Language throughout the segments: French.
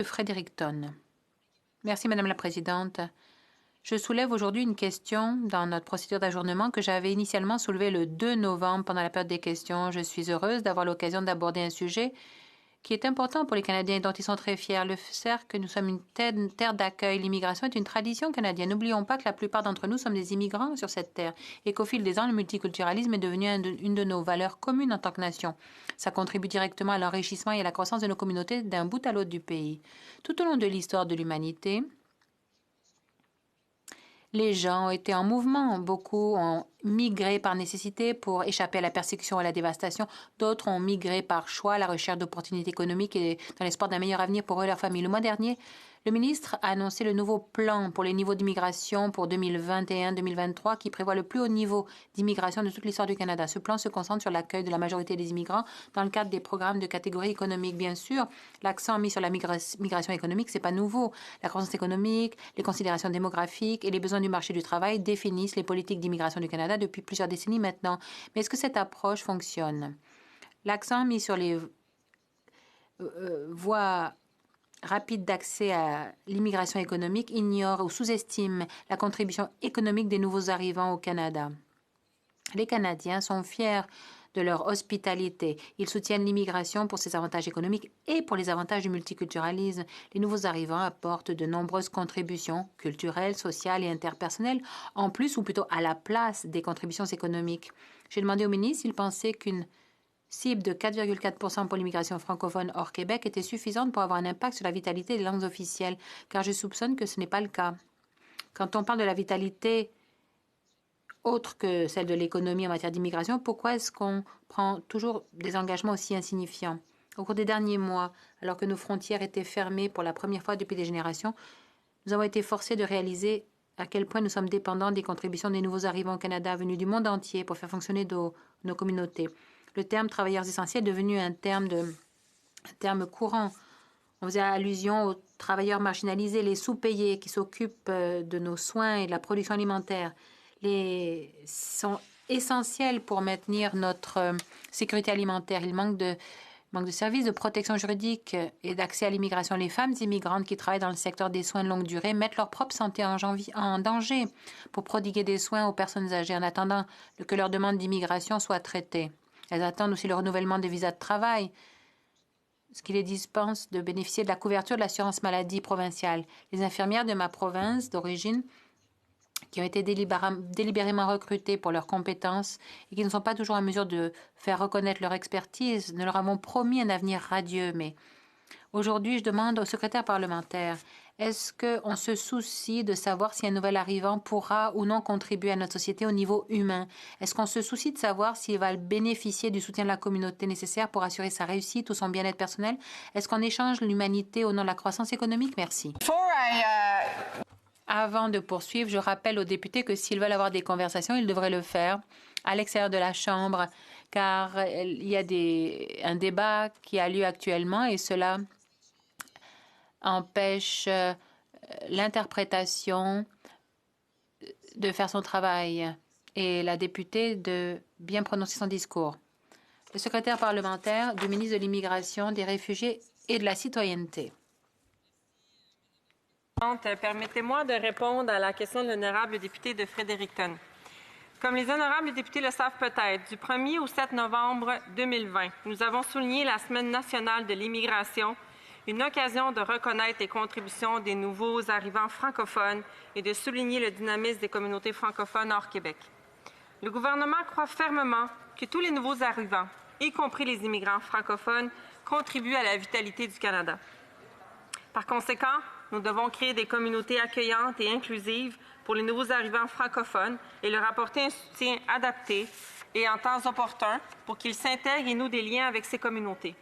Fredericton. Merci, Madame la Présidente. Je soulève aujourd'hui une question dans notre procédure d'ajournement que j'avais initialement soulevée le 2 novembre pendant la période des questions. Je suis heureuse d'avoir l'occasion d'aborder un sujet qui est important pour les Canadiens et dont ils sont très fiers. Le fait que nous sommes une terre d'accueil, l'immigration est une tradition canadienne. N'oublions pas que la plupart d'entre nous sommes des immigrants sur cette terre et qu'au fil des ans, le multiculturalisme est devenu une de nos valeurs communes en tant que nation. Ça contribue directement à l'enrichissement et à la croissance de nos communautés d'un bout à l'autre du pays. Tout au long de l'histoire de l'humanité, les gens ont été en mouvement. Beaucoup ont migré par nécessité pour échapper à la persécution et à la dévastation. D'autres ont migré par choix à la recherche d'opportunités économiques et dans l'espoir d'un meilleur avenir pour eux et leur famille. Le mois dernier, le ministre a annoncé le nouveau plan pour les niveaux d'immigration pour 2021-2023 qui prévoit le plus haut niveau d'immigration de toute l'histoire du Canada. Ce plan se concentre sur l'accueil de la majorité des immigrants dans le cadre des programmes de catégorie économique. Bien sûr, l'accent mis sur la migration économique, c'est pas nouveau. La croissance économique, les considérations démographiques et les besoins du marché du travail définissent les politiques d'immigration du Canada depuis plusieurs décennies maintenant. Mais est-ce que cette approche fonctionne? L'accent mis sur les voies rapide d'accès à l'immigration économique ignore ou sous-estime la contribution économique des nouveaux arrivants au Canada. Les Canadiens sont fiers de leur hospitalité. Ils soutiennent l'immigration pour ses avantages économiques et pour les avantages du multiculturalisme. Les nouveaux arrivants apportent de nombreuses contributions culturelles, sociales et interpersonnelles, en plus ou plutôt à la place des contributions économiques. J'ai demandé au ministre s'il pensait qu'une cible de 4,4 % pour l'immigration francophone hors Québec était suffisante pour avoir un impact sur la vitalité des langues officielles, car je soupçonne que ce n'est pas le cas. Quand on parle de la vitalité autre que celle de l'économie en matière d'immigration, pourquoi est-ce qu'on prend toujours des engagements aussi insignifiants? Au cours des derniers mois, alors que nos frontières étaient fermées pour la première fois depuis des générations, nous avons été forcés de réaliser à quel point nous sommes dépendants des contributions des nouveaux arrivants au Canada venus du monde entier pour faire fonctionner nos communautés. Le terme travailleurs essentiels est devenu un terme courant. On faisait allusion aux travailleurs marginalisés, les sous-payés qui s'occupent de nos soins et de la production alimentaire. Ils sont essentiels pour maintenir notre sécurité alimentaire. Il manque de services de protection juridique et d'accès à l'immigration. Les femmes immigrantes qui travaillent dans le secteur des soins de longue durée mettent leur propre santé en danger pour prodiguer des soins aux personnes âgées en attendant que leur demande d'immigration soit traitée. Elles attendent aussi le renouvellement des visas de travail, ce qui les dispense de bénéficier de la couverture de l'assurance maladie provinciale. Les infirmières de ma province d'origine, qui ont été délibérément recrutées pour leurs compétences et qui ne sont pas toujours en mesure de faire reconnaître leur expertise, nous leur avons promis un avenir radieux. Mais aujourd'hui, je demande au secrétaire parlementaire, est-ce qu'on se soucie de savoir si un nouvel arrivant pourra ou non contribuer à notre société au niveau humain? Est-ce qu'on se soucie de savoir s'il va bénéficier du soutien de la communauté nécessaire pour assurer sa réussite ou son bien-être personnel? Est-ce qu'on échange l'humanité au nom de la croissance économique? Merci. Avant de poursuivre, je rappelle aux députés que s'ils veulent avoir des conversations, ils devraient le faire à l'extérieur de la Chambre, car il y a un débat qui a lieu actuellement et cela empêche l'interprétation de faire son travail et la députée de bien prononcer son discours. Le secrétaire parlementaire du ministre de l'Immigration, des Réfugiés et de la Citoyenneté. Permettez-moi de répondre à la question de l'honorable député de Fredericton. Comme les honorables députés le savent peut-être, du 1er au 7 novembre 2020, nous avons souligné la Semaine nationale de l'immigration, une occasion de reconnaître les contributions des nouveaux arrivants francophones et de souligner le dynamisme des communautés francophones hors Québec. Le gouvernement croit fermement que tous les nouveaux arrivants, y compris les immigrants francophones, contribuent à la vitalité du Canada. Par conséquent, nous devons créer des communautés accueillantes et inclusives pour les nouveaux arrivants francophones et leur apporter un soutien adapté et en temps opportun pour qu'ils s'intègrent et nouent des liens avec ces communautés.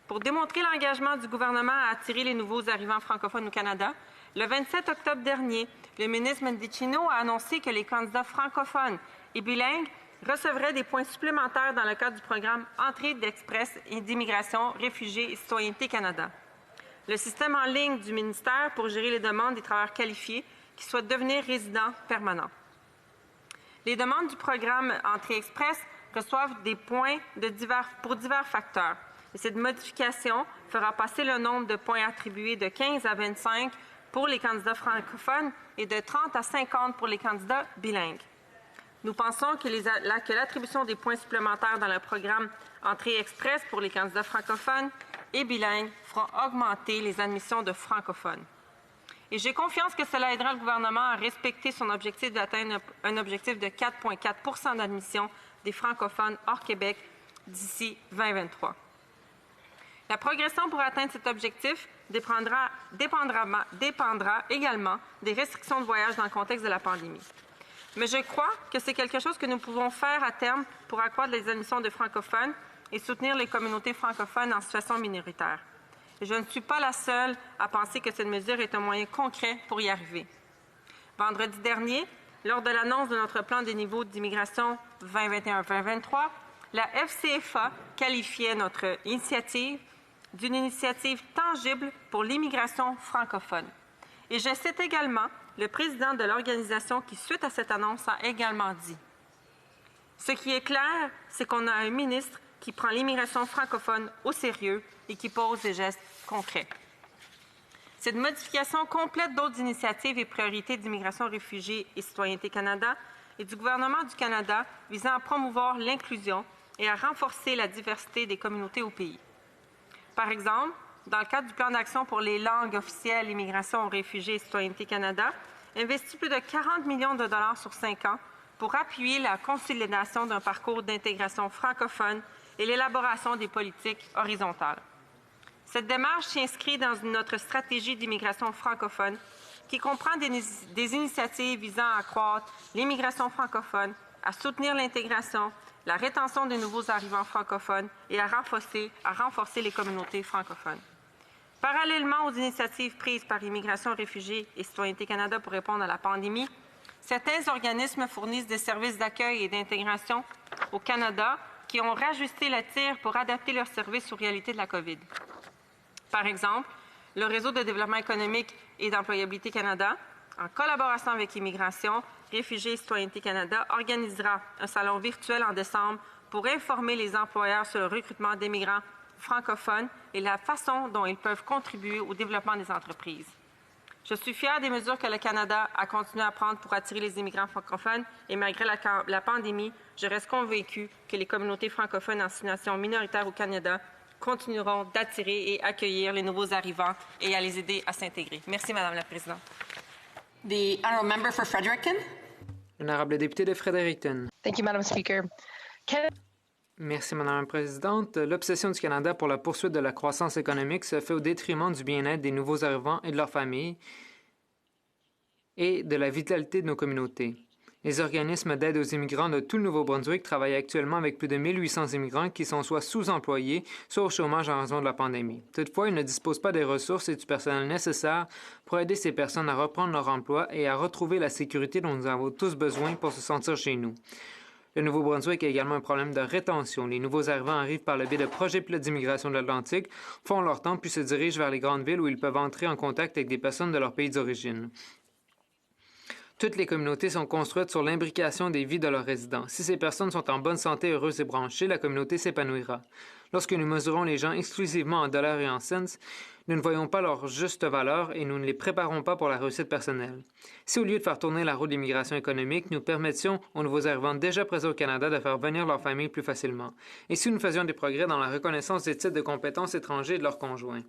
Pour démontrer l'engagement du gouvernement à attirer les nouveaux arrivants francophones au Canada, le 27 octobre dernier, le ministre Mendicino a annoncé que les candidats francophones et bilingues recevraient des points supplémentaires dans le cadre du programme Entrée d'Express et d'immigration, réfugiés et citoyenneté Canada. Le système en ligne du ministère pour gérer les demandes des travailleurs qualifiés qui souhaitent devenir résidents permanents. Les demandes du programme Entrée Express reçoivent des points pour divers facteurs. Et cette modification fera passer le nombre de points attribués de 15 à 25 pour les candidats francophones et de 30 à 50 pour les candidats bilingues. Nous pensons que l'attribution des points supplémentaires dans le programme Entrée express pour les candidats francophones et bilingues fera augmenter les admissions de francophones. Et j'ai confiance que cela aidera le gouvernement à respecter son objectif d'atteindre un objectif de 4,4 % d'admission des francophones hors Québec d'ici 2023. La progression pour atteindre cet objectif dépendra également des restrictions de voyage dans le contexte de la pandémie. Mais je crois que c'est quelque chose que nous pouvons faire à terme pour accroître les admissions de francophones et soutenir les communautés francophones en situation minoritaire. Et je ne suis pas la seule à penser que cette mesure est un moyen concret pour y arriver. Vendredi dernier, lors de l'annonce de notre plan des niveaux d'immigration 2021-2023, la FCFA qualifiait notre initiative d'une initiative tangible pour l'immigration francophone. Et je cite également le président de l'organisation qui, suite à cette annonce, a également dit « Ce qui est clair, c'est qu'on a un ministre qui prend l'immigration francophone au sérieux et qui pose des gestes concrets. » Cette modification complète d'autres initiatives et priorités d'Immigration, Réfugiés et Citoyenneté Canada et du gouvernement du Canada visant à promouvoir l'inclusion et à renforcer la diversité des communautés au pays. Par exemple, dans le cadre du plan d'action pour les langues officielles, Immigration, Réfugiés et Citoyenneté Canada, investit plus de 40 millions de dollars sur 5 ans pour appuyer la consolidation d'un parcours d'intégration francophone et l'élaboration des politiques horizontales. Cette démarche s'inscrit dans notre stratégie d'immigration francophone qui comprend des initiatives visant à accroître l'immigration francophone, à soutenir l'intégration, la rétention des nouveaux arrivants francophones et à renforcer les communautés francophones. Parallèlement aux initiatives prises par Immigration, Réfugiés et Citoyenneté Canada pour répondre à la pandémie, certains organismes fournissent des services d'accueil et d'intégration au Canada qui ont rajusté le tir pour adapter leurs services aux réalités de la COVID. Par exemple, le Réseau de développement économique et d'employabilité Canada, en collaboration avec Immigration, Réfugiés et Citoyenneté Canada, organisera un salon virtuel en décembre pour informer les employeurs sur le recrutement d'immigrants francophones et la façon dont ils peuvent contribuer au développement des entreprises. Je suis fière des mesures que le Canada a continué à prendre pour attirer les immigrants francophones et malgré la pandémie, je reste convaincue que les communautés francophones en situation minoritaire au Canada continueront d'attirer et accueillir les nouveaux arrivants et à les aider à s'intégrer. Merci, Madame la Présidente. The honourable member for Fredericton. L'honorable député de Fredericton. Thank you, Madam Speaker. Merci, Madame la Présidente. L'obsession du Canada pour la poursuite de la croissance économique se fait au détriment du bien-être des nouveaux arrivants et de leurs familles et de la vitalité de nos communautés. Les organismes d'aide aux immigrants de tout le Nouveau-Brunswick travaillent actuellement avec plus de 1800 immigrants qui sont soit sous-employés, soit au chômage en raison de la pandémie. Toutefois, ils ne disposent pas des ressources et du personnel nécessaire pour aider ces personnes à reprendre leur emploi et à retrouver la sécurité dont nous avons tous besoin pour se sentir chez nous. Le Nouveau-Brunswick a également un problème de rétention. Les nouveaux arrivants arrivent par le biais de projets pilotes d'immigration de l'Atlantique, font leur temps puis se dirigent vers les grandes villes où ils peuvent entrer en contact avec des personnes de leur pays d'origine. Toutes les communautés sont construites sur l'imbrication des vies de leurs résidents. Si ces personnes sont en bonne santé, heureuses et branchées, la communauté s'épanouira. Lorsque nous mesurons les gens exclusivement en dollars et en cents, nous ne voyons pas leur juste valeur et nous ne les préparons pas pour la réussite personnelle. Si au lieu de faire tourner la roue de l'immigration économique, nous permettions aux nouveaux arrivants déjà présents au Canada de faire venir leur famille plus facilement, et si nous faisions des progrès dans la reconnaissance des titres de compétences étrangers de leurs conjoints.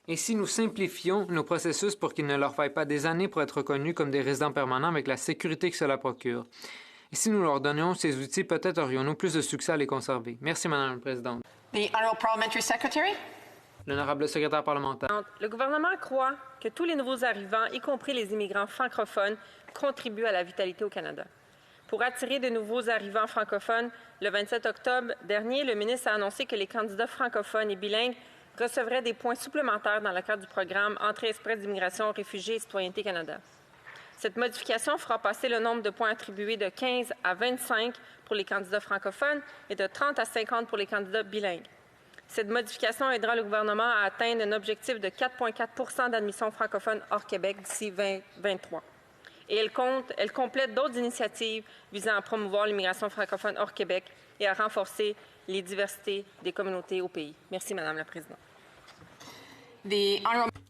Et si nous simplifions nos processus pour qu'il ne leur faille pas des années pour être reconnus comme des résidents permanents avec la sécurité que cela procure. Et si nous leur donnions ces outils, peut-être aurions-nous plus de succès à les conserver. Merci, Madame la Présidente. The honourable parliamentary secretary. L'honorable secrétaire parlementaire. Le gouvernement croit que tous les nouveaux arrivants, y compris les immigrants francophones, contribuent à la vitalité au Canada. Pour attirer de nouveaux arrivants francophones, le 27 octobre dernier, le ministre a annoncé que les candidats francophones et bilingues recevraient des points supplémentaires dans le cadre du programme Entrée express d'immigration, Réfugiés et Citoyenneté Canada. Cette modification fera passer le nombre de points attribués de 15 à 25 pour les candidats francophones et de 30 à 50 pour les candidats bilingues. Cette modification aidera le gouvernement à atteindre un objectif de 4,4 % d'admission francophone hors Québec d'ici 2023. Et elle complète d'autres initiatives visant à promouvoir l'immigration francophone hors Québec et à renforcer les diversités des communautés au pays. Merci, Madame la Présidente. The Honourable